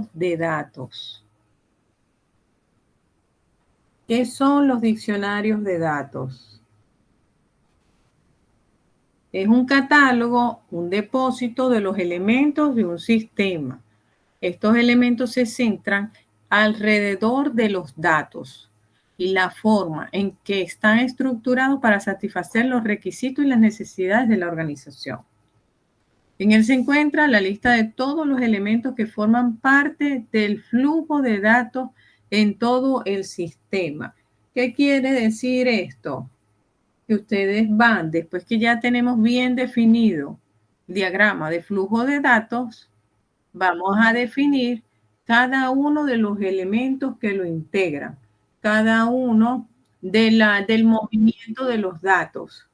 diccionarios de datos. ¿Qué son los diccionarios de datos? Es un catálogo, un depósito de los elementos de un sistema. Estos elementos se centran alrededor de los datos y la forma en que están estructurados para satisfacer los requisitos y las necesidades de la organización. En él se encuentra la lista de todos los elementos que forman parte del flujo de datos en todo el sistema. ¿Qué quiere decir esto? Que ustedes van, después que ya tenemos bien definido el diagrama de flujo de datos, vamos a definir cada uno de los elementos que lo integran, cada uno del movimiento de los datos.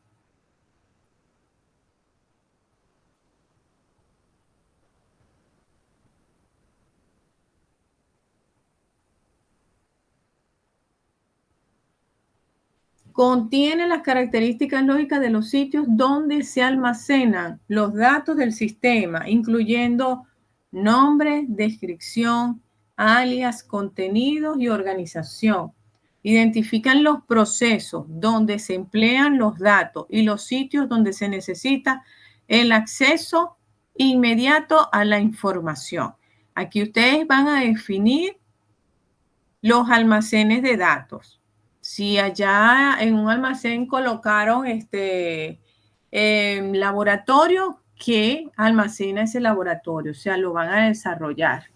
Contiene las características lógicas de los sitios donde se almacenan los datos del sistema, incluyendo nombre, descripción, alias, contenidos y organización. Identifican los procesos donde se emplean los datos y los sitios donde se necesita el acceso inmediato a la información. Aquí ustedes van a definir los almacenes de datos. Si allá en un almacén colocaron laboratorio, ¿qué almacena ese laboratorio? O sea, lo van a desarrollar.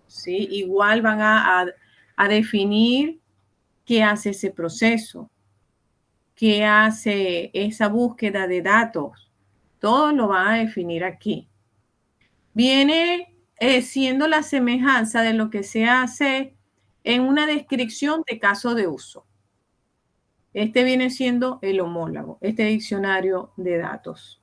¿Sí? Igual van a definir qué hace ese proceso, qué hace esa búsqueda de datos. Todo lo van a definir aquí. Viene siendo la semejanza de lo que se hace en una descripción de caso de uso. Este viene siendo el homólogo, este diccionario de datos.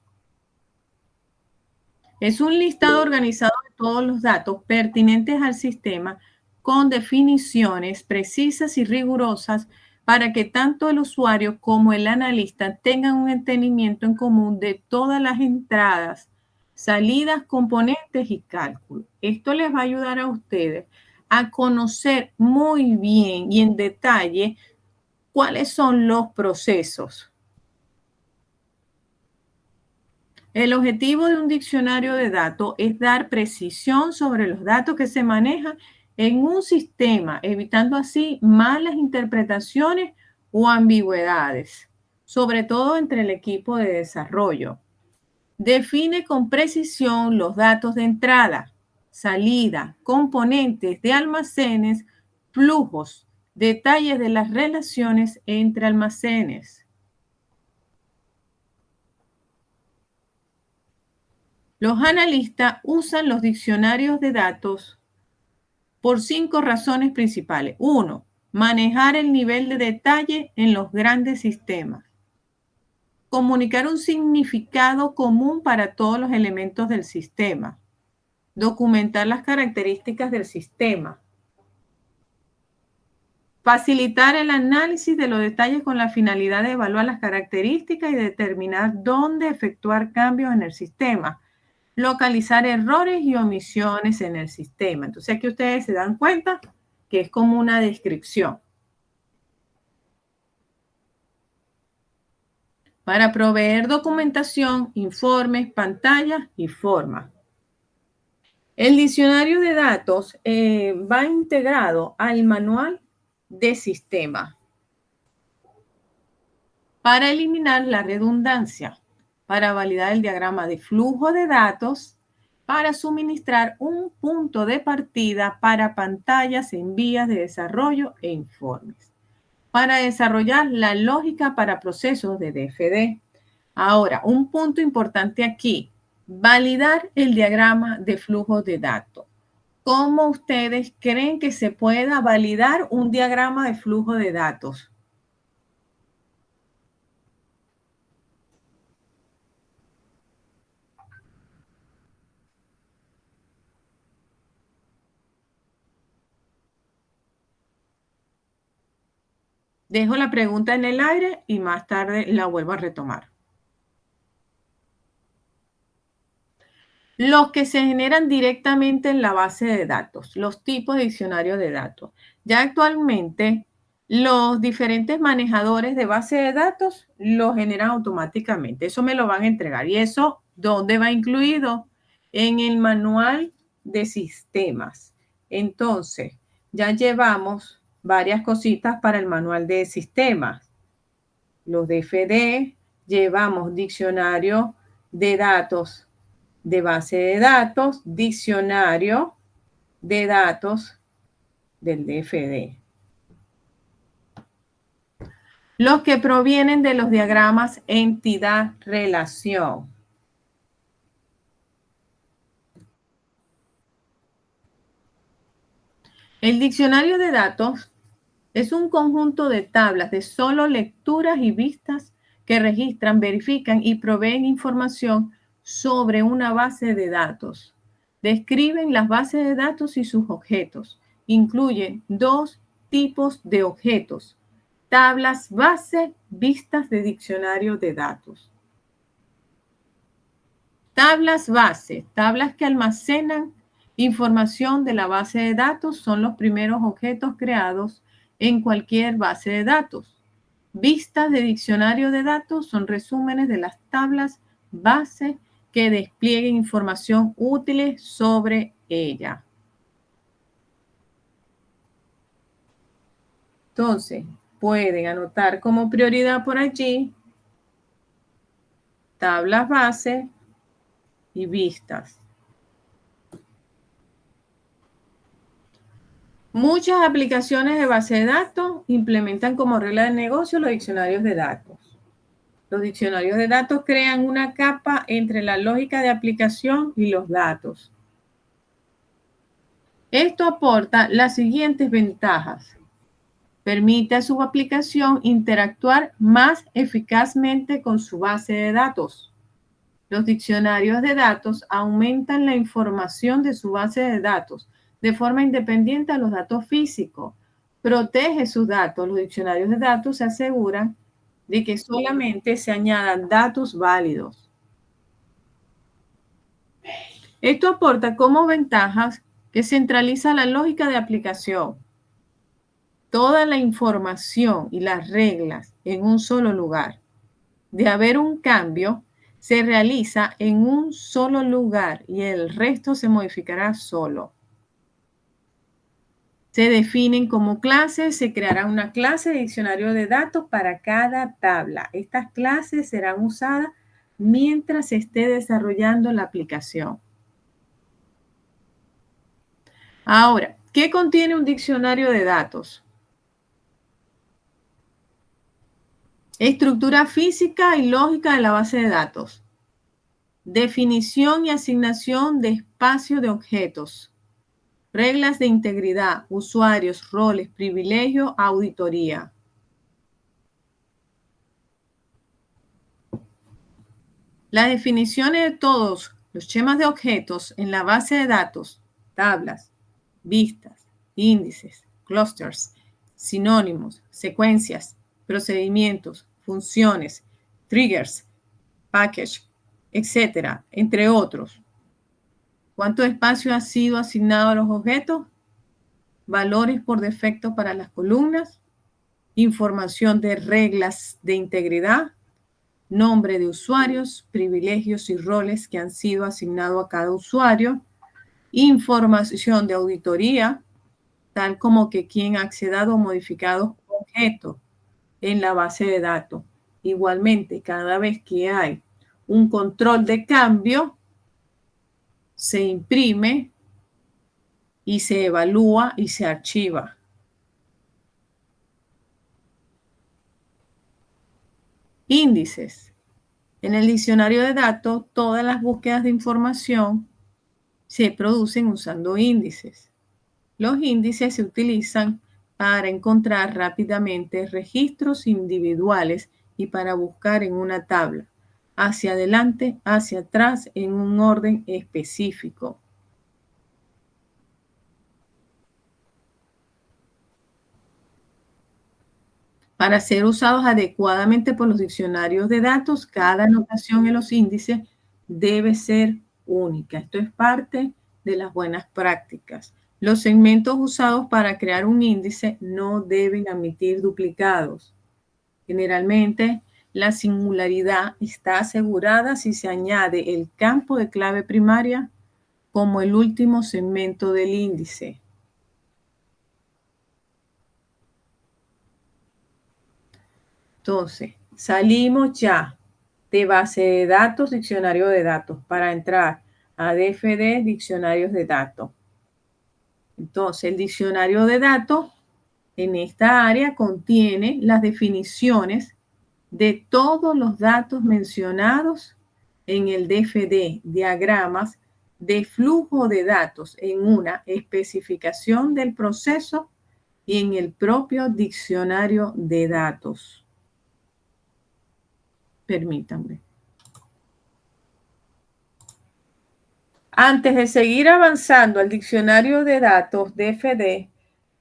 Es un listado organizado de todos los datos pertinentes al sistema con definiciones precisas y rigurosas para que tanto el usuario como el analista tengan un entendimiento en común de todas las entradas, salidas, componentes y cálculos. Esto les va a ayudar a ustedes a conocer muy bien y en detalle cuáles son los procesos. El objetivo de un diccionario de datos es dar precisión sobre los datos que se manejan en un sistema, evitando así malas interpretaciones o ambigüedades, sobre todo entre el equipo de desarrollo. Define con precisión los datos de entrada, salida, componentes de almacenes, flujos, detalles de las relaciones entre almacenes. Los analistas usan los diccionarios de datos por 5 razones principales. 1. Manejar el nivel de detalle en los grandes sistemas. Comunicar un significado común para todos los elementos del sistema. Documentar las características del sistema. Facilitar el análisis de los detalles con la finalidad de evaluar las características y determinar dónde efectuar cambios en el sistema. Localizar errores y omisiones en el sistema. Entonces aquí ustedes se dan cuenta que es como una descripción. Para proveer documentación, informes, pantallas y formas. El diccionario de datos va integrado al manual de sistema para eliminar la redundancia, para validar el diagrama de flujo de datos, para suministrar un punto de partida para pantallas en vías de desarrollo e informes, para desarrollar la lógica para procesos de DFD. Ahora, un punto importante aquí, validar el diagrama de flujo de datos. ¿Cómo ustedes creen que se pueda validar un diagrama de flujo de datos? Dejo la pregunta en el aire y más tarde la vuelvo a retomar. Los que se generan directamente en la base de datos, los tipos de diccionarios de datos. Ya actualmente los diferentes manejadores de base de datos lo generan automáticamente. Eso me lo van a entregar. ¿Y eso dónde va incluido? En el manual de sistemas. Entonces, ya llevamos varias cositas para el manual de sistemas. Los DFD, llevamos diccionario de datos de base de datos, diccionario de datos del DFD. Los que provienen de los diagramas entidad-relación. El diccionario de datos es un conjunto de tablas de solo lecturas y vistas que registran, verifican y proveen información sobre una base de datos. Describen las bases de datos y sus objetos. Incluyen dos tipos de objetos: tablas base, vistas de diccionario de datos. Tablas base, tablas que almacenan información de la base de datos, son los primeros objetos creados en cualquier base de datos. Vistas de diccionario de datos son resúmenes de las tablas base que desplieguen información útil sobre ella. Entonces, pueden anotar como prioridad por allí tablas base y vistas. Muchas aplicaciones de base de datos implementan como regla de negocio los diccionarios de datos. Los diccionarios de datos crean una capa entre la lógica de aplicación y los datos. Esto aporta las siguientes ventajas. Permite a su aplicación interactuar más eficazmente con su base de datos. Los diccionarios de datos aumentan la información de su base de datos de forma independiente a los datos físicos. Protege sus datos. Los diccionarios de datos se aseguran de que solamente se añadan datos válidos. Esto aporta como ventajas que centraliza la lógica de aplicación. Toda la información y las reglas en un solo lugar. De haber un cambio, se realiza en un solo lugar y el resto se modificará solo. Se definen como clases, se creará una clase de diccionario de datos para cada tabla. Estas clases serán usadas mientras se esté desarrollando la aplicación. Ahora, ¿qué contiene un diccionario de datos? Estructura física y lógica de la base de datos. Definición y asignación de espacio de objetos. Reglas de integridad, usuarios, roles, privilegios, auditoría. Las definiciones de todos los schemas de objetos en la base de datos, tablas, vistas, índices, clusters, sinónimos, secuencias, procedimientos, funciones, triggers, package, etcétera, entre otros. ¿Cuánto espacio ha sido asignado a los objetos? Valores por defecto para las columnas, información de reglas de integridad, nombre de usuarios, privilegios y roles que han sido asignados a cada usuario, información de auditoría, tal como que quién ha accedido o modificado objetos en la base de datos. Igualmente, cada vez que hay un control de cambio, se imprime y se evalúa y se archiva. Índices. En el diccionario de datos, todas las búsquedas de información se producen usando índices. Los índices se utilizan para encontrar rápidamente registros individuales y para buscar en una tabla, hacia adelante, hacia atrás, en un orden específico. Para ser usados adecuadamente por los diccionarios de datos, cada anotación en los índices debe ser única. Esto es parte de las buenas prácticas. Los segmentos usados para crear un índice no deben admitir duplicados. Generalmente, la singularidad está asegurada si se añade el campo de clave primaria como el último segmento del índice. Entonces, salimos ya de base de datos, diccionario de datos, para entrar a DFD, diccionarios de datos. Entonces, el diccionario de datos en esta área contiene las definiciones de todos los datos mencionados en el DFD, diagramas de flujo de datos en una especificación del proceso y en el propio diccionario de datos. Permítanme. Antes de seguir avanzando al diccionario de datos DFD,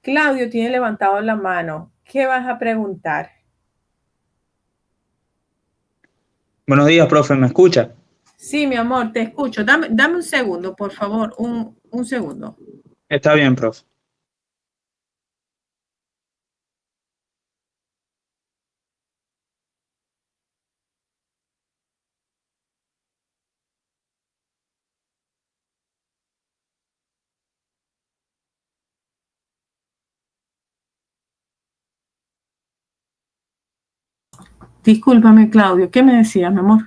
Claudio tiene levantado la mano. ¿Qué vas a preguntar? Buenos días, profe, ¿me escucha? Sí, mi amor, te escucho. Dame un segundo, por favor, un segundo. Está bien, profe. Discúlpame, Claudio, ¿qué me decías, mi amor?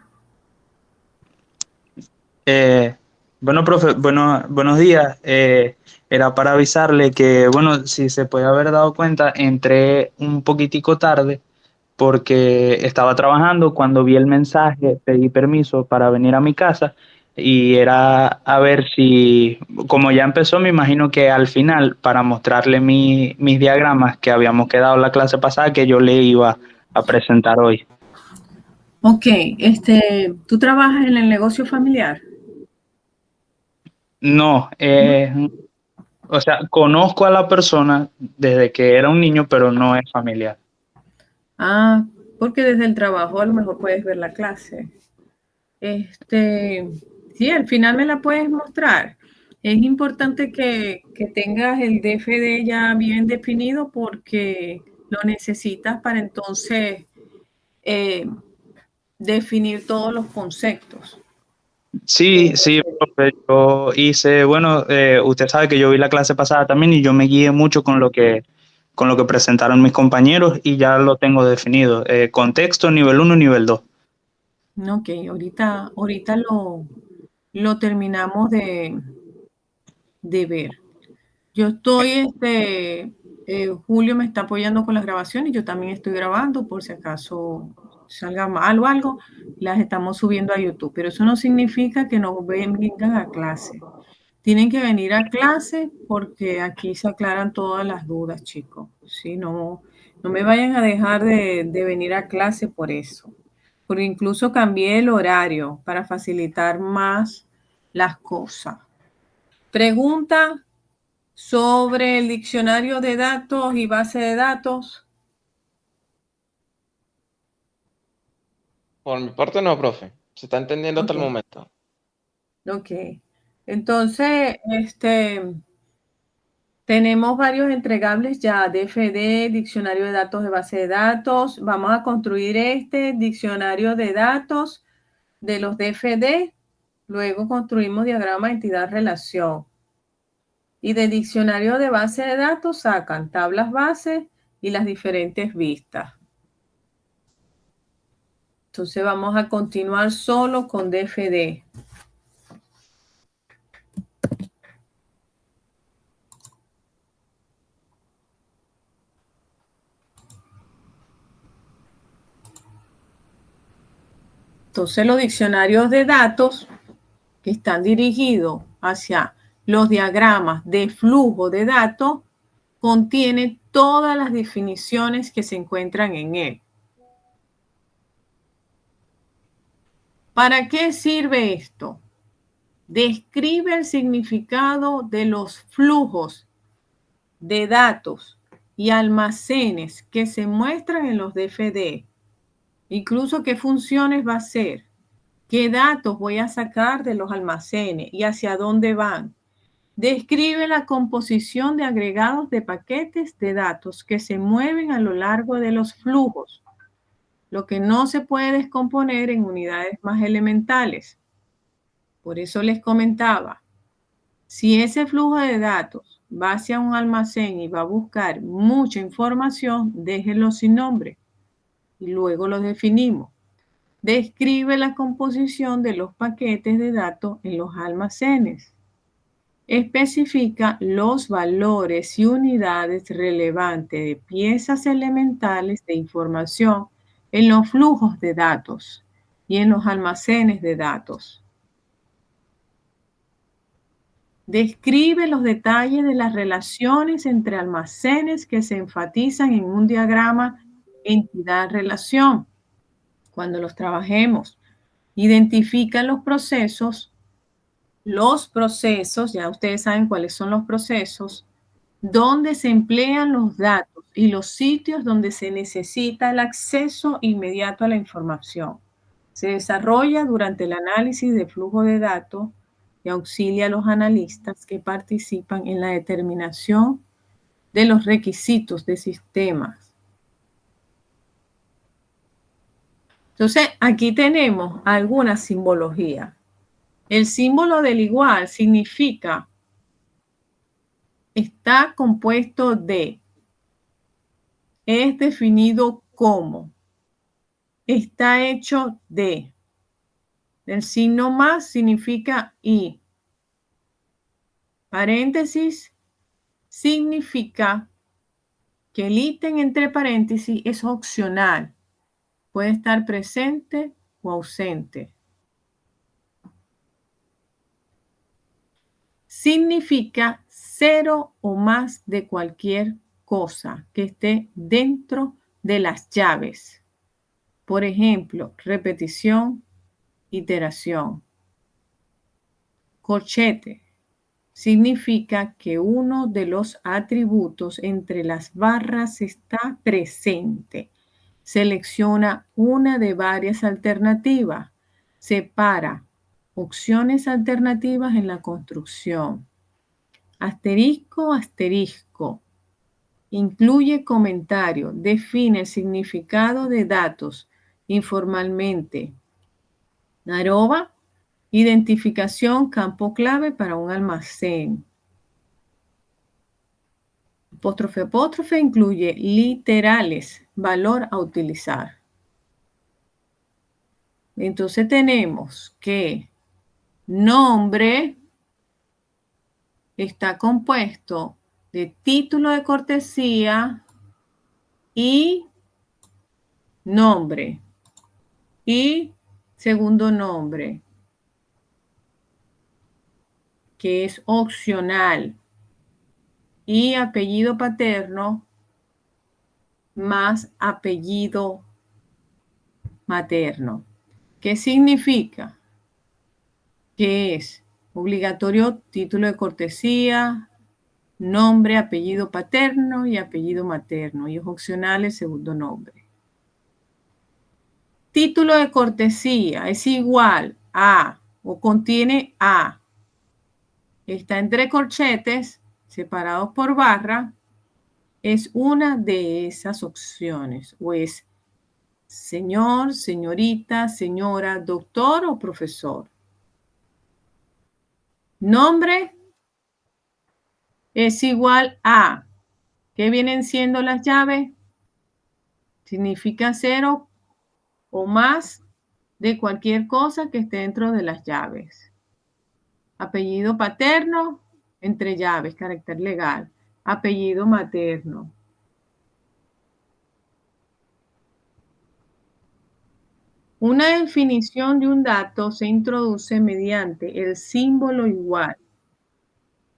Bueno, profe, buenos días. Era para avisarle que, bueno, si se puede haber dado cuenta, entré un poquitico tarde porque estaba trabajando. Cuando vi el mensaje, pedí permiso para venir a mi casa y era a ver si, como ya empezó, me imagino que al final, para mostrarle mis diagramas que habíamos quedado en la clase pasada, que yo le iba a presentar hoy. Ok, ¿tú trabajas en el negocio familiar? No, o sea, conozco a la persona desde que era un niño, pero no es familiar. Ah, porque desde el trabajo a lo mejor puedes ver la clase. Sí, al final me la puedes mostrar. Es importante que tengas el DFD ya bien definido porque lo necesitas para entonces definir todos los conceptos. Sí, sí, profe, yo hice, bueno, usted sabe que yo vi la clase pasada también y yo me guié mucho con lo que presentaron mis compañeros y ya lo tengo definido. Contexto, nivel uno, nivel 2. Ok, ahorita lo terminamos de ver. Yo estoy, Julio me está apoyando con las grabaciones, yo también estoy grabando por si acaso salga mal o algo, las estamos subiendo a YouTube, pero eso no significa que no vengan a clase. Tienen que venir a clase porque aquí se aclaran todas las dudas, chicos. ¿Sí? No, no me vayan a dejar de venir a clase por eso. Porque incluso cambié el horario para facilitar más las cosas. Pregunta sobre el diccionario de datos y base de datos. Por mi parte no, profe. Se está entendiendo hasta Ok, el momento. ok. Entonces, tenemos varios entregables ya, DFD, diccionario de datos de base de datos. Vamos a construir este diccionario de datos de los DFD. Luego construimos diagrama entidad-relación. Y de diccionario de base de datos sacan tablas base y las diferentes vistas. Entonces vamos a continuar solo con DFD. Entonces los diccionarios de datos que están dirigidos hacia los diagramas de flujo de datos contienen todas las definiciones que se encuentran en él. ¿Para qué sirve esto? Describe el significado de los flujos de datos y almacenes que se muestran en los DFD, incluso qué funciones va a hacer. ¿Qué datos voy a sacar de los almacenes y hacia dónde van? Describe la composición de agregados de paquetes de datos que se mueven a lo largo de los flujos, lo que no se puede descomponer en unidades más elementales. Por eso les comentaba, si ese flujo de datos va hacia un almacén y va a buscar mucha información, déjenlo sin nombre y luego lo definimos. Describe la composición de los paquetes de datos en los almacenes. Especifica los valores y unidades relevantes de piezas elementales de información en los flujos de datos y en los almacenes de datos. Describe los detalles de las relaciones entre almacenes que se enfatizan en un diagrama entidad-relación. Cuando los trabajemos, identifica los procesos, ya ustedes saben cuáles son los procesos, donde se emplean los datos y los sitios donde se necesita el acceso inmediato a la información. Se desarrolla durante el análisis de flujo de datos y auxilia a los analistas que participan en la determinación de los requisitos de sistemas. Entonces, aquí tenemos alguna simbología. El símbolo del igual significa está compuesto de, es definido como, está hecho de. El signo más significa y. Paréntesis significa que el ítem entre paréntesis es opcional. Puede estar presente o ausente. Significa cero o más de cualquier cosa que esté dentro de las llaves. Por ejemplo, repetición, iteración. Corchete significa que uno de los atributos entre las barras está presente. Selecciona una de varias alternativas. Separa opciones alternativas en la construcción. Asterisco, asterisco. Incluye comentario. Define el significado de datos informalmente. Arroba, identificación, campo clave para un almacén. Apóstrofe, apóstrofe incluye literales, valor a utilizar. Entonces tenemos que nombre está compuesto de título de cortesía y nombre y segundo nombre, que es opcional, y apellido paterno más apellido materno. ¿Qué significa? Que es obligatorio título de cortesía, nombre, apellido paterno y apellido materno, y es opcional el segundo nombre. Título de cortesía es igual a o contiene a. Está entre corchetes separados por barra. Es una de esas opciones o es señor, señorita, señora, doctor o profesor. Nombre es igual a. ¿Qué vienen siendo las llaves? Significa cero o más de cualquier cosa que esté dentro de las llaves. Apellido paterno, entre llaves, carácter legal. Apellido materno. Una definición de un dato se introduce mediante el símbolo igual.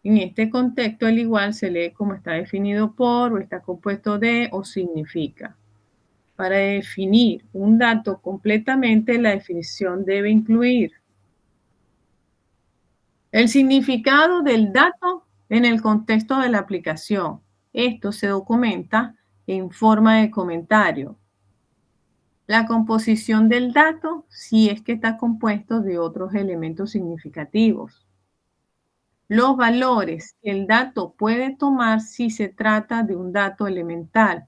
En este contexto, el igual se lee como está definido por, o está compuesto de, o significa. Para definir un dato completamente, la definición debe incluir el significado del dato en el contexto de la aplicación. Esto se documenta en forma de comentario. La composición del dato, si es que está compuesto de otros elementos significativos. Los valores que el dato puede tomar si se trata de un dato elemental,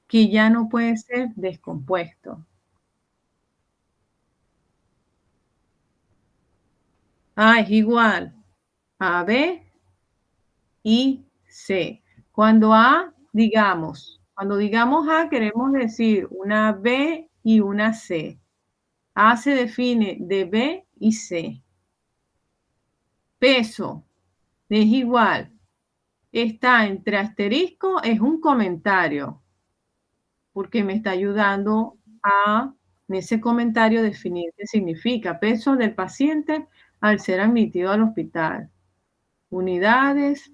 que ya no puede ser descompuesto. A es igual a B y C. Cuando digamos A, queremos decir una B y una C. A se define de B y C. Peso es igual. Está entre asterisco, es un comentario, porque me está ayudando a, en ese comentario, definir qué significa. Peso del paciente al ser admitido al hospital. Unidades,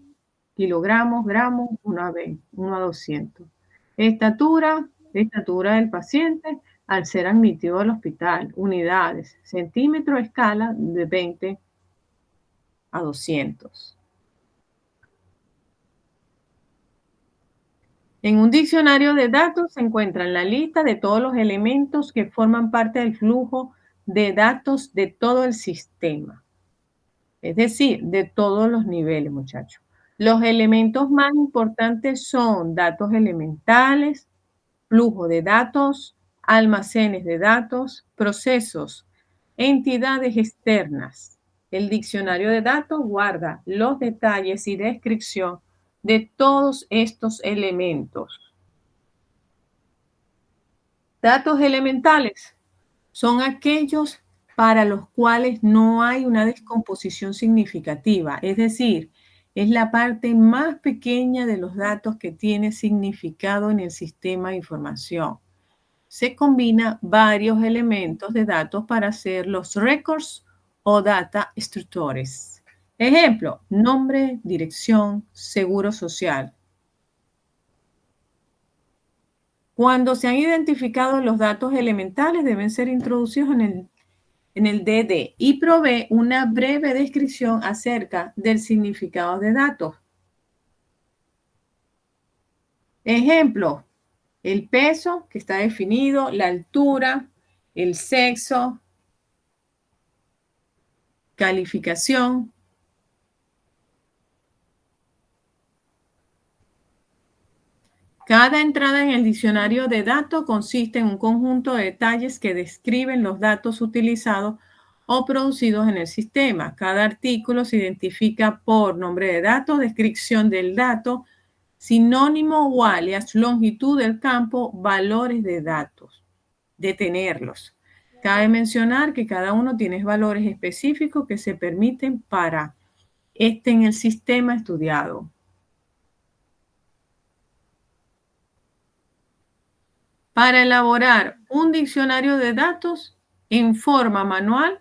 kilogramos, gramos, 1 a 200. Estatura del paciente al ser admitido al hospital. Unidades, centímetro, escala de 20 a 200. En un diccionario de datos se encuentran la lista de todos los elementos que forman parte del flujo de datos de todo el sistema. Es decir, de todos los niveles, muchachos. Los elementos más importantes son datos elementales, flujo de datos, almacenes de datos, procesos, entidades externas. El diccionario de datos guarda los detalles y descripción de todos estos elementos. Datos elementales son aquellos para los cuales no hay una descomposición significativa, es decir, es la parte más pequeña de los datos que tiene significado en el sistema de información. Se combina varios elementos de datos para hacer los records o data structures. Ejemplo, nombre, dirección, seguro social. Cuando se han identificado los datos elementales, deben ser introducidos en el DD y provee una breve descripción acerca del significado de datos. Ejemplo, el peso que está definido, la altura, el sexo, calificación. Cada entrada en el diccionario de datos consiste en un conjunto de detalles que describen los datos utilizados o producidos en el sistema. Cada artículo se identifica por nombre de dato, descripción del dato, sinónimo o alias, longitud del campo, valores de datos. Detenerlos. Cabe mencionar que cada uno tiene valores específicos que se permiten para en el sistema estudiado. Para elaborar un diccionario de datos en forma manual,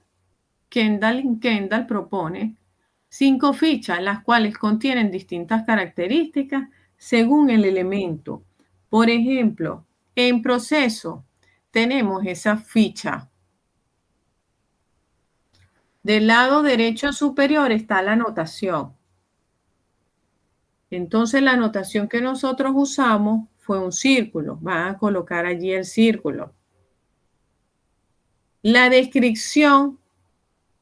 Kendall propone 5 fichas, las cuales contienen distintas características según el elemento. Por ejemplo, en proceso tenemos esa ficha. Del lado derecho superior está la notación. Entonces la notación que nosotros usamos fue un círculo. Van a colocar allí el círculo. La descripción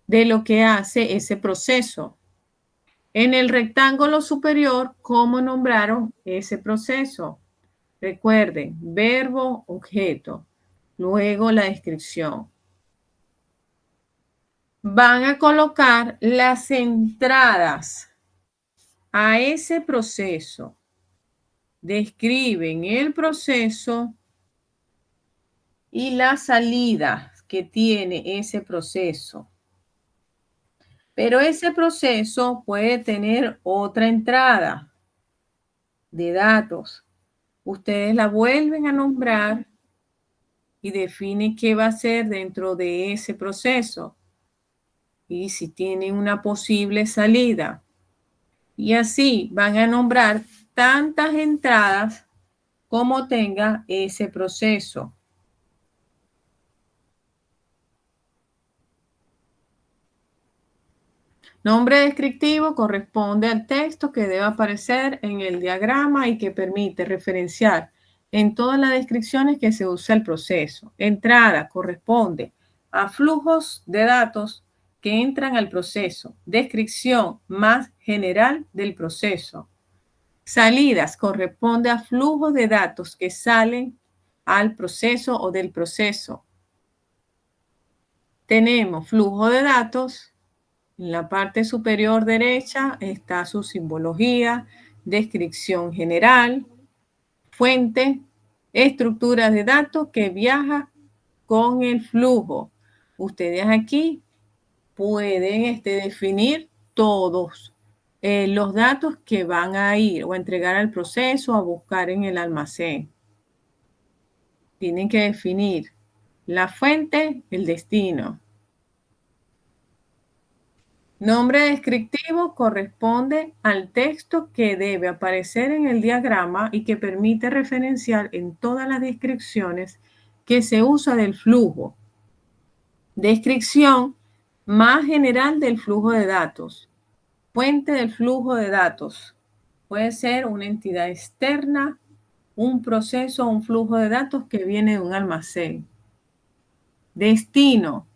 de lo que hace ese proceso. En el rectángulo superior, ¿cómo nombraron ese proceso? Recuerden, verbo, objeto. Luego la descripción. Van a colocar las entradas a ese proceso. Describen el proceso y la salida que tiene ese proceso. Pero ese proceso puede tener otra entrada de datos. Ustedes la vuelven a nombrar y definen qué va a ser dentro de ese proceso y si tiene una posible salida. Y así van a nombrar tantas entradas como tenga ese proceso. Nombre descriptivo corresponde al texto que debe aparecer en el diagrama y que permite referenciar en todas las descripciones que se usa el proceso. Entrada corresponde a flujos de datos que entran al proceso. Descripción más general del proceso. Salidas corresponde a flujos de datos que salen al proceso o del proceso. Tenemos flujo de datos. En la parte superior derecha está su simbología, descripción general, fuente, estructura de datos que viaja con el flujo. Ustedes aquí pueden definir todos los datos que van a ir o a entregar al proceso, a buscar en el almacén. Tienen que definir la fuente, el destino. Nombre descriptivo corresponde al texto que debe aparecer en el diagrama y que permite referenciar en todas las descripciones que se usa del flujo. Descripción más general del flujo de datos. Fuente del flujo de datos. Puede ser una entidad externa, un proceso o un flujo de datos que viene de un almacén. Destino.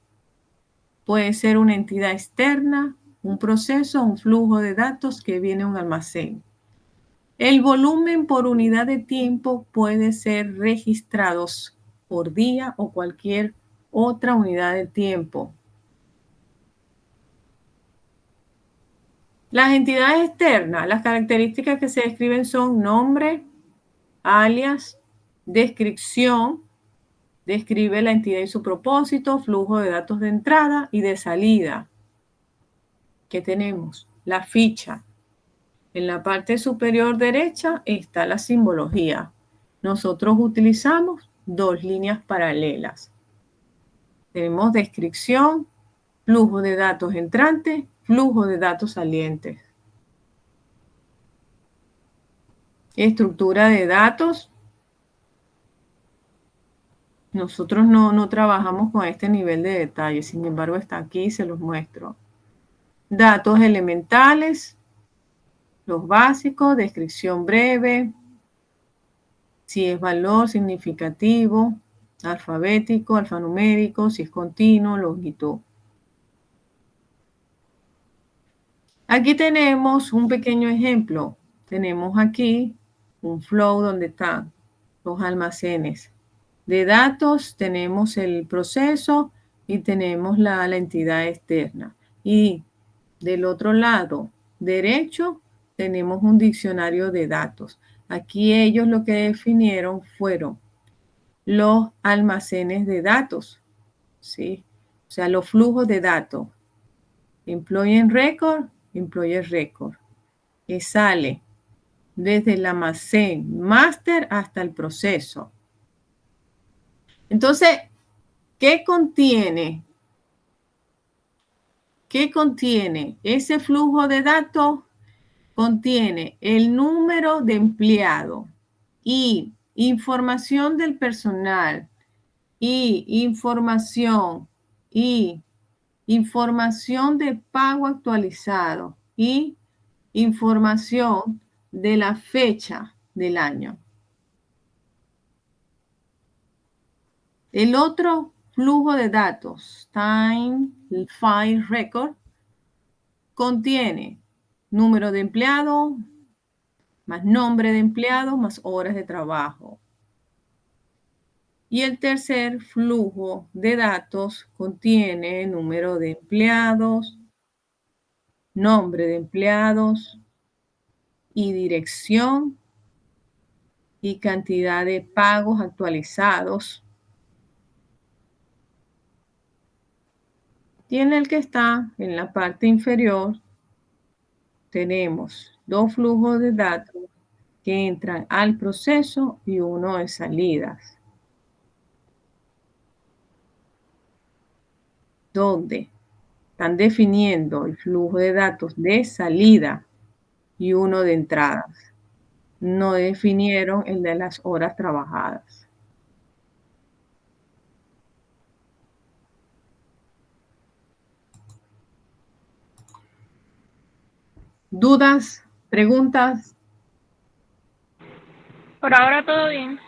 Puede ser una entidad externa, un proceso o un flujo de datos que viene de un almacén. El volumen por unidad de tiempo puede ser registrados por día o cualquier otra unidad de tiempo. Las entidades externas, las características que se describen son nombre, alias, descripción, describe la entidad y su propósito, flujo de datos de entrada y de salida. ¿Qué tenemos? La ficha. En la parte superior derecha está la simbología. Nosotros utilizamos dos líneas paralelas. Tenemos descripción, flujo de datos entrantes, flujo de datos salientes. Estructura de datos. Nosotros no trabajamos con este nivel de detalle, sin embargo está aquí y se los muestro. Datos elementales, los básicos, descripción breve, si es valor significativo, alfabético, alfanumérico, si es continuo, longitud. Aquí tenemos un pequeño ejemplo. Tenemos aquí un flow donde están los almacenes de datos, tenemos el proceso y tenemos la entidad externa. Y del otro lado derecho tenemos un diccionario de datos. Aquí ellos lo que definieron fueron los almacenes de datos, ¿sí? O sea, los flujos de datos. Employee record, employee record, que sale desde el almacén master hasta el proceso. Entonces, ¿qué contiene? ¿Qué contiene ese flujo de datos? Contiene el número de empleado y información del personal y información de pago actualizado y información de la fecha del año. El otro flujo de datos, Time File Record, contiene número de empleado, más nombre de empleado, más horas de trabajo. Y el tercer flujo de datos contiene número de empleados, nombre de empleados y dirección y cantidad de pagos actualizados. Y en el que está en la parte inferior tenemos dos flujos de datos que entran al proceso y uno de salidas, donde están definiendo el flujo de datos de salida y uno de entradas. No definieron el de las horas trabajadas. ¿Dudas? ¿Preguntas? Por ahora todo bien.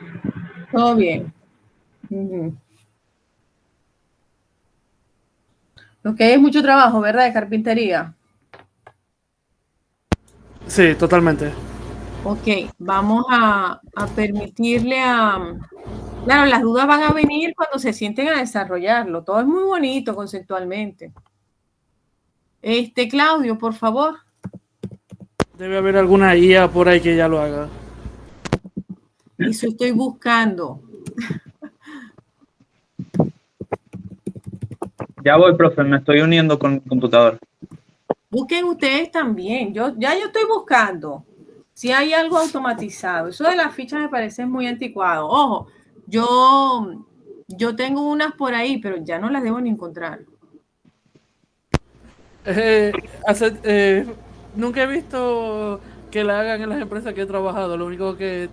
todo bien. Ujú. Lo que es mucho trabajo, ¿verdad? De carpintería. Sí, totalmente. Ok, vamos a permitirle a... Claro, las dudas van a venir cuando se sienten a desarrollarlo. Todo es muy bonito conceptualmente. Claudio, por favor. Debe haber alguna IA por ahí que ya lo haga. Eso estoy buscando. Ya voy, profe, me estoy uniendo con el computador. Busquen ustedes también. Yo estoy buscando si hay algo automatizado. Eso de las fichas me parece muy anticuado. Ojo, yo tengo unas por ahí, pero ya no las debo ni encontrar. Nunca he visto que la hagan en las empresas que he trabajado. Lo único que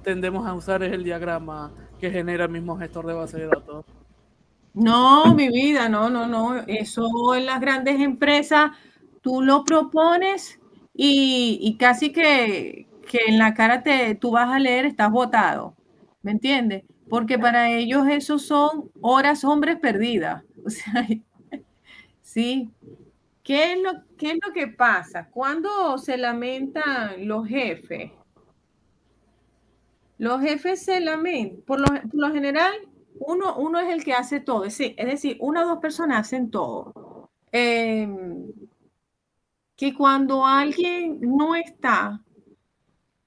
tendemos a usar es el diagrama que genera el mismo gestor de base de datos. No, mi vida, no. Eso en las grandes empresas tú lo propones y casi que en la cara tú vas a leer, estás botado. ¿Me entiendes? Porque para ellos eso son horas hombres perdidas. O sea, sí. ¿Qué es lo que pasa? Cuando se lamentan los jefes? Los jefes se lamentan, por lo general, uno es el que hace todo, es decir, una o dos personas hacen todo. Que cuando alguien no está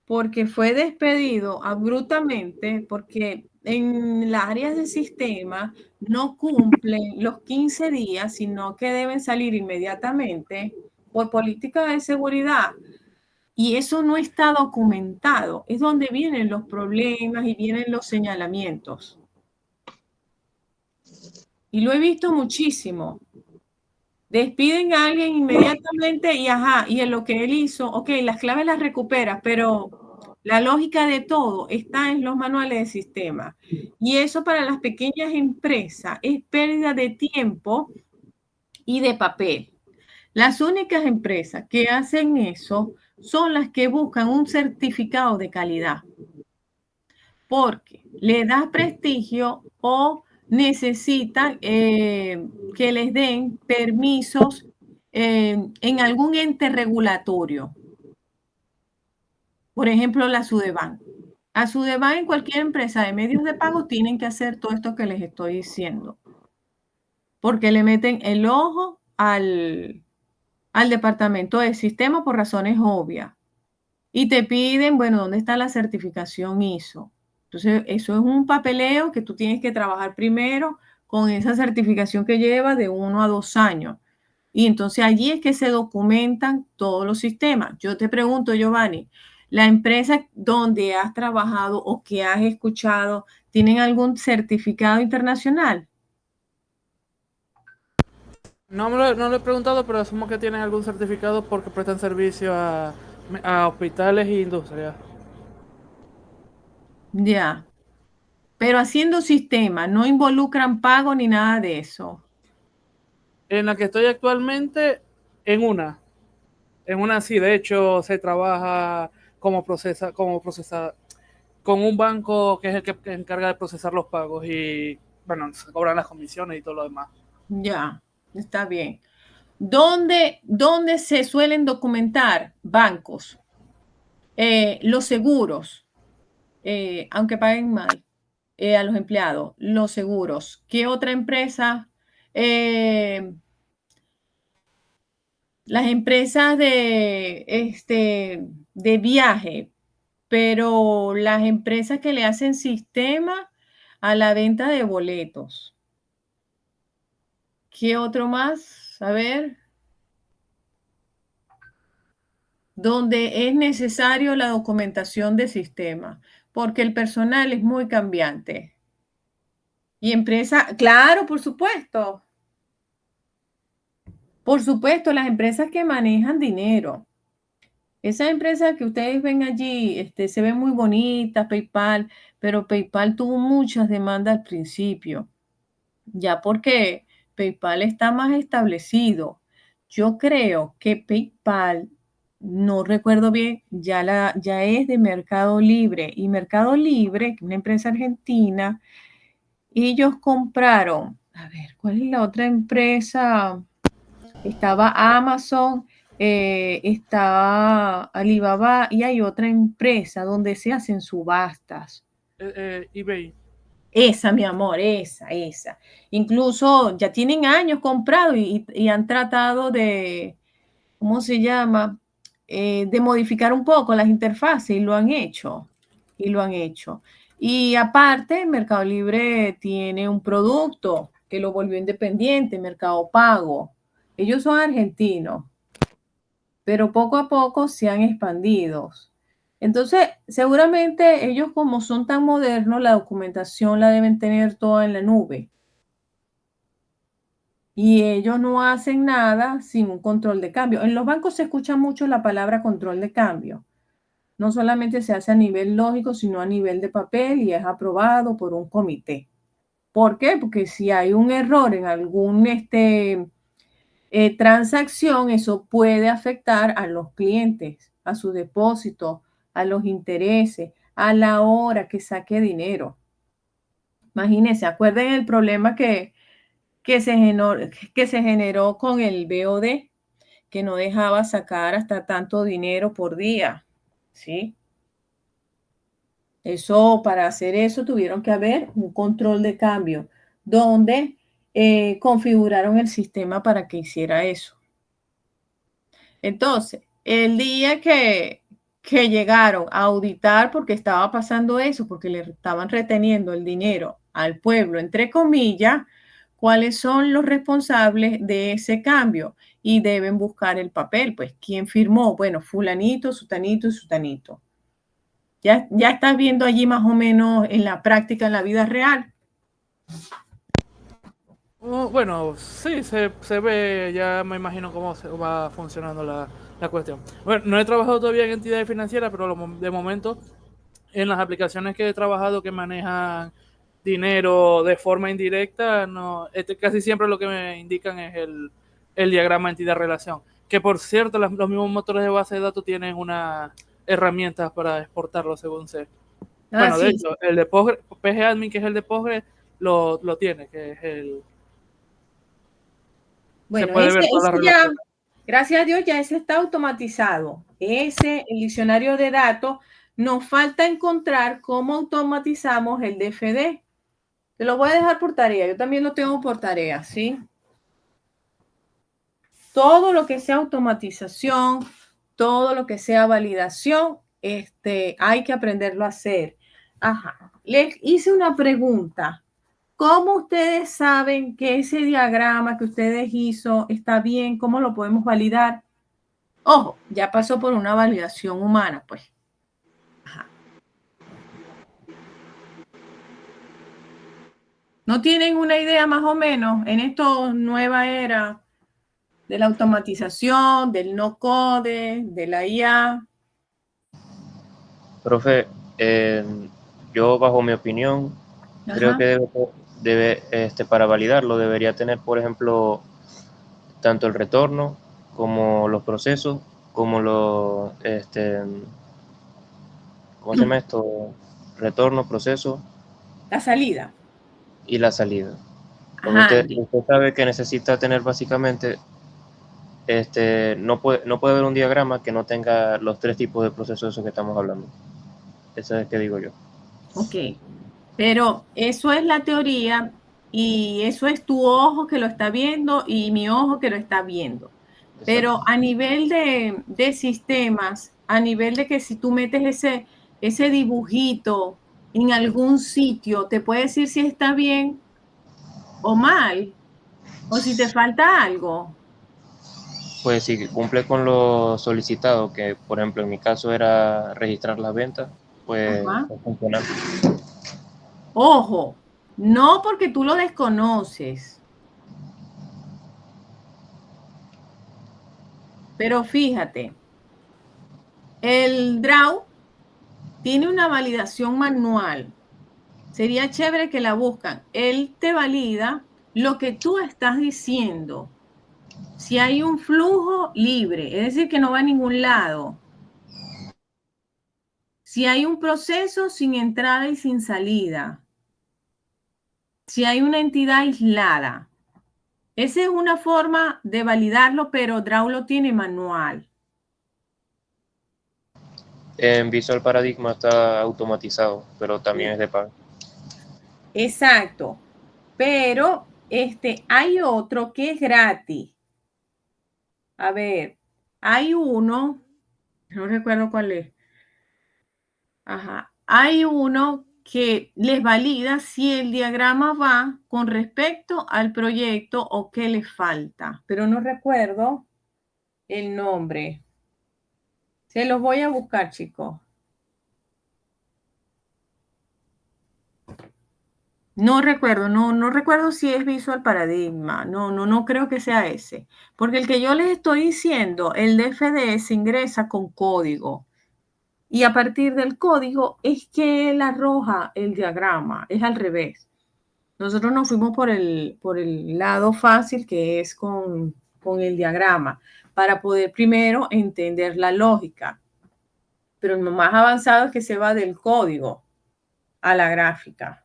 porque fue despedido abruptamente, porque en las áreas de sistema no cumplen los 15 días, sino que deben salir inmediatamente por política de seguridad. Y eso no está documentado. Es donde vienen los problemas y vienen los señalamientos. Y lo he visto muchísimo. Despiden a alguien inmediatamente y y en lo que él hizo, ok, las claves las recupera, pero la lógica de todo está en los manuales de sistema. Y eso para las pequeñas empresas es pérdida de tiempo y de papel. Las únicas empresas que hacen eso son las que buscan un certificado de calidad, porque le da prestigio o necesitan que les den permisos en algún ente regulatorio. Por ejemplo, la Sudeban. A Sudeban en cualquier empresa de medios de pago tienen que hacer todo esto que les estoy diciendo, porque le meten el ojo al departamento de sistema por razones obvias. Y te piden, bueno, ¿dónde está la certificación ISO? Entonces, eso es un papeleo que tú tienes que trabajar primero con esa certificación que lleva de 1 a 2 años. Y entonces allí es que se documentan todos los sistemas. Yo te pregunto, Giovanni, ¿la empresa donde has trabajado o que has escuchado tienen algún certificado internacional? No lo he preguntado, pero asumo que tienen algún certificado porque prestan servicio a hospitales e industrias. Ya, pero haciendo sistemas, no involucran pago ni nada de eso. En la que estoy actualmente, en una. En una sí, de hecho, se trabaja con un banco que es el que encarga de procesar los pagos y, bueno, se cobran las comisiones y todo lo demás. Ya, está bien. ¿Dónde se suelen documentar bancos? Los seguros, aunque paguen mal a los empleados, los seguros. ¿Qué otra empresa? Las empresas de viaje, pero las empresas que le hacen sistema a la venta de boletos. ¿Qué otro más? A ver. Donde es necesario la documentación de sistema, porque el personal es muy cambiante. Y empresa, claro, por supuesto, las empresas que manejan dinero. Esas empresas que ustedes ven allí, se ven muy bonitas, PayPal, pero PayPal tuvo muchas demandas al principio, ya porque PayPal está más establecido. Yo creo que PayPal no recuerdo bien, ya es de Mercado Libre. Y Mercado Libre, que es una empresa argentina, ellos compraron, a ver, ¿cuál es la otra empresa? Estaba Amazon, está Alibaba y hay otra empresa donde se hacen subastas. eBay. Esa, mi amor, esa. Incluso ya tienen años comprado y han tratado de, ¿cómo se llama? De modificar un poco las interfaces y lo han hecho. Y aparte, Mercado Libre tiene un producto que lo volvió independiente, Mercado Pago. Ellos son argentinos, pero poco a poco se han expandido. Entonces, seguramente ellos como son tan modernos, la documentación la deben tener toda en la nube. Y ellos no hacen nada sin un control de cambio. En los bancos se escucha mucho la palabra control de cambio. No solamente se hace a nivel lógico, sino a nivel de papel y es aprobado por un comité. ¿Por qué? Porque si hay un error en algún transacción, eso puede afectar a los clientes, a su depósito, a los intereses, a la hora que saque dinero. Imagínense, acuerden el problema que se generó con el BOD, que no dejaba sacar hasta tanto dinero por día, ¿sí? Eso, para hacer eso, tuvieron que haber un control de cambio, donde configuraron el sistema para que hiciera eso. Entonces, el día que llegaron a auditar porque estaba pasando eso, porque le estaban reteniendo el dinero al pueblo, entre comillas, cuáles son los responsables de ese cambio y deben buscar el papel. Pues, ¿quién firmó? Bueno, fulanito, sutanito y sutanito. Ya estás viendo allí más o menos en la práctica, en la vida real. Bueno, sí, se ve, ya me imagino cómo se va funcionando la cuestión. Bueno, no he trabajado todavía en entidades financieras, pero de momento, en las aplicaciones que he trabajado que manejan dinero de forma indirecta, no, casi siempre lo que me indican es el diagrama entidad-relación. Que por cierto, los mismos motores de base de datos tienen unas herramientas para exportarlo según sé. Bueno, de hecho, el de Postgre, PGAdmin, que es el de Postgre, lo tiene, que es el... Bueno, se puede ver toda la relación. Gracias a Dios, ya ese está automatizado. El diccionario de datos, nos falta encontrar cómo automatizamos el DFD. Te lo voy a dejar por tarea. Yo también lo tengo por tarea, ¿sí? Todo lo que sea automatización, todo lo que sea validación, hay que aprenderlo a hacer. Ajá. Les hice una pregunta. ¿Cómo ustedes saben que ese diagrama que ustedes hizo está bien? ¿Cómo lo podemos validar? Ojo, ya pasó por una validación humana, pues. Ajá. ¿No tienen una idea más o menos en esta nueva era de la automatización, del no-code, de la IA? Profe, yo bajo mi opinión, creo Ajá. que para validarlo debería tener, por ejemplo, tanto el retorno como los procesos, como ¿cómo se llama esto? Retorno, proceso La salida. y la salida. Porque Ajá. usted sabe que necesita tener básicamente, no puede haber un diagrama que no tenga los tres tipos de procesos de esos que estamos hablando. Eso es que digo yo. Ok. Pero eso es la teoría y eso es tu ojo que lo está viendo y mi ojo que lo está viendo. Pero a nivel de sistemas, a nivel de que si tú metes ese dibujito en algún sitio, te puede decir si está bien o mal, o si te falta algo. Pues si cumple con lo solicitado, que por ejemplo en mi caso era registrar las ventas, pues Ajá. funciona. Ojo, no porque tú lo desconoces. Pero fíjate, el DRAW tiene una validación manual. Sería chévere que la buscan. Él te valida lo que tú estás diciendo. Si hay un flujo libre, es decir, que no va a ningún lado. Si hay un proceso sin entrada y sin salida. Si hay una entidad aislada. Esa es una forma de validarlo, pero Draw lo tiene manual. En Visual Paradigma está automatizado, pero también es de pago. Exacto. Pero hay otro que es gratis. A ver, hay uno, no recuerdo cuál es. Ajá. Hay uno que les valida si el diagrama va con respecto al proyecto o qué les falta, pero no recuerdo el nombre. Se los voy a buscar, chicos. No recuerdo, no recuerdo si es Visual Paradigma. No creo que sea ese. Porque el que yo les estoy diciendo, el DFD se ingresa con código. Y a partir del código es que él arroja el diagrama. Es al revés. Nosotros nos fuimos por el lado fácil, que es con el diagrama, para poder primero entender la lógica. Pero lo más avanzado es que se va del código a la gráfica.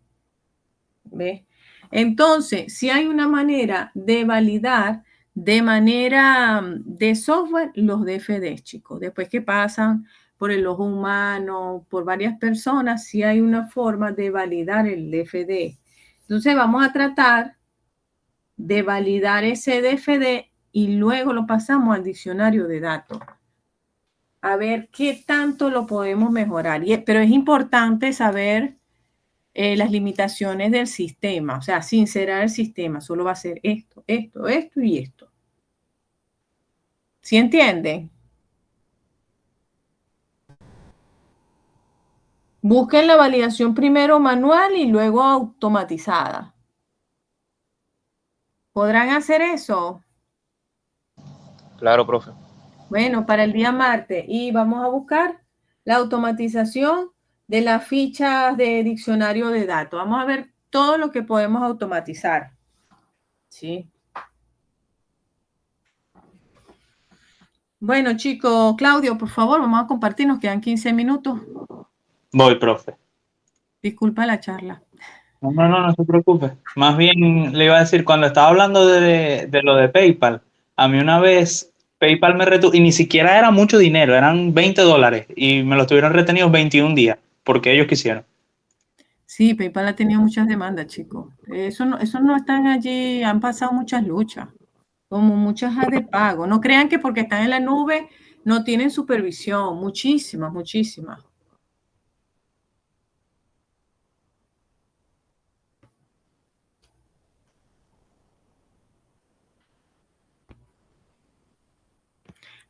¿Ves? Entonces, si hay una manera de validar de manera de software los DFDs, chicos, después que pasan por el ojo humano, por varias personas, si hay una forma de validar el DFD. Entonces, vamos a tratar de validar ese DFD y luego lo pasamos al diccionario de datos. A ver qué tanto lo podemos mejorar. Pero es importante saber las limitaciones del sistema, o sea, sincerar el sistema, solo va a ser esto, esto, esto y esto. ¿Sí entienden? Busquen la validación primero manual y luego automatizada. ¿Podrán hacer eso? Claro, profe. Bueno, para el día martes. Y vamos a buscar la automatización de las fichas de diccionario de datos. Vamos a ver todo lo que podemos automatizar. ¿Sí? Bueno, chicos, Claudio, por favor, vamos a compartir. Nos quedan 15 minutos. Voy, profe. Disculpa la charla. No se preocupe. Más bien le iba a decir, cuando estaba hablando de lo de PayPal, a mí una vez PayPal me retuvo, y ni siquiera era mucho dinero, eran $20, y me lo tuvieron retenido 21 días, porque ellos quisieron. Sí, PayPal ha tenido muchas demandas, chicos. Eso no están allí, han pasado muchas luchas, como muchas de pago. No crean que porque están en la nube no tienen supervisión, muchísimas, muchísimas.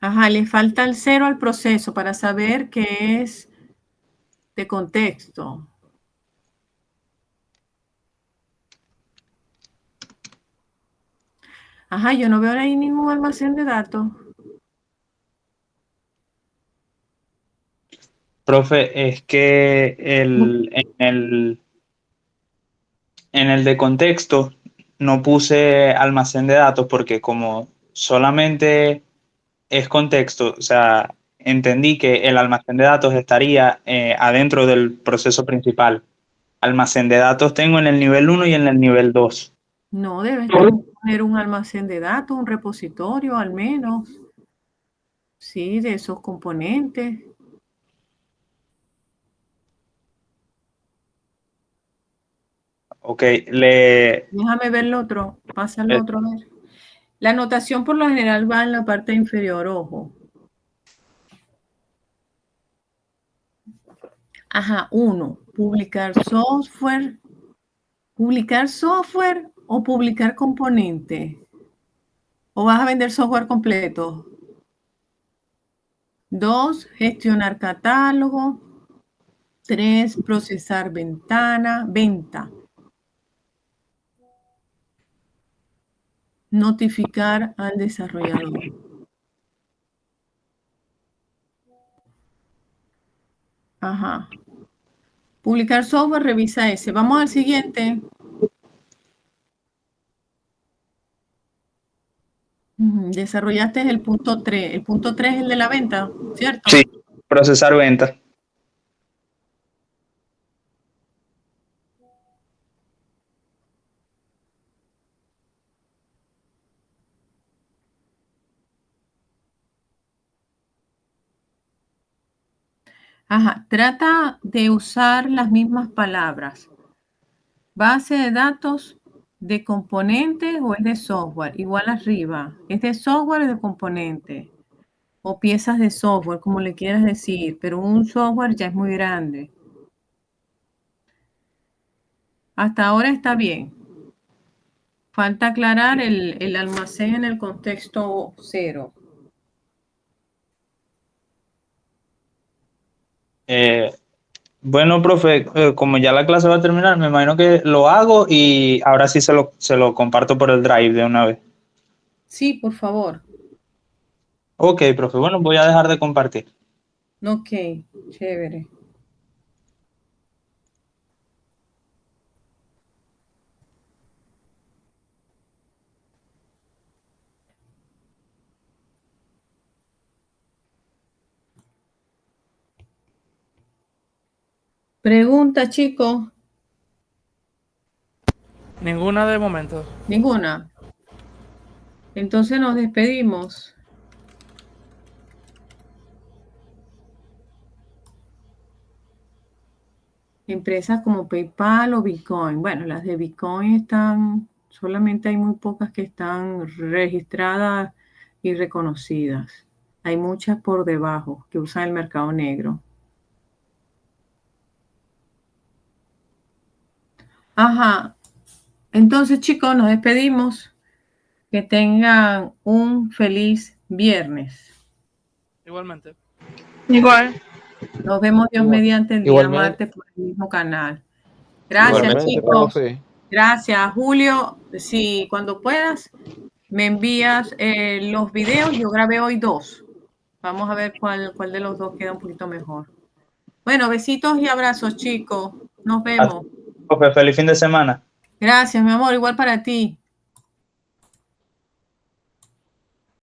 Ajá, le falta el 0 al proceso para saber qué es de contexto. Ajá, yo no veo ahí ningún almacén de datos. Profe, es que en el de contexto no puse almacén de datos porque como solamente es contexto, o sea, entendí que el almacén de datos estaría adentro del proceso principal. Almacén de datos tengo en el nivel 1 y en el nivel 2. No, debes tener un almacén de datos, un repositorio al menos. Sí, de esos componentes. Ok, le... Déjame ver el otro. Pasa el otro a ver. La anotación por lo general va en la parte inferior, ojo. Ajá, 1. Publicar software. ¿Publicar software o publicar componentes? ¿O vas a vender software completo? 2. Gestionar catálogo. 3. Procesar venta. Notificar al desarrollador. Ajá. Publicar software, revisa ese. Vamos al siguiente. Desarrollaste el punto 3. El punto 3 es el de la venta, ¿cierto? Sí, procesar venta. Ajá, trata de usar las mismas palabras. Base de datos de componentes o es de software, igual arriba. ¿Es de software o de componente? O piezas de software, como le quieras decir, pero un software ya es muy grande. Hasta ahora está bien. Falta aclarar el almacén en el contexto 0. Bueno, profe, como ya la clase va a terminar, me imagino que lo hago y ahora sí se lo comparto por el Drive de una vez. Sí, por favor. Ok, profe, bueno, voy a dejar de compartir. Ok, chévere. Pregunta, chicos. Ninguna de momento. Ninguna. Entonces nos despedimos. Empresas como PayPal o Bitcoin. Bueno, las de Bitcoin están, solamente hay muy pocas que están registradas y reconocidas. Hay muchas por debajo que usan el mercado negro. Ajá. Entonces, chicos, nos despedimos. Que tengan un feliz viernes. Igualmente. Igual. Nos vemos Dios Igual- mediante el día igualmente. martes por el mismo canal. Gracias, Igualmente, chicos. profe. Gracias, Julio. Si cuando puedas me envías los videos. Yo grabé hoy 2. Vamos a ver cuál de los 2 queda un poquito mejor. Bueno, besitos y abrazos, chicos. Nos vemos. Profe, feliz fin de semana. Gracias, mi amor. Igual para ti.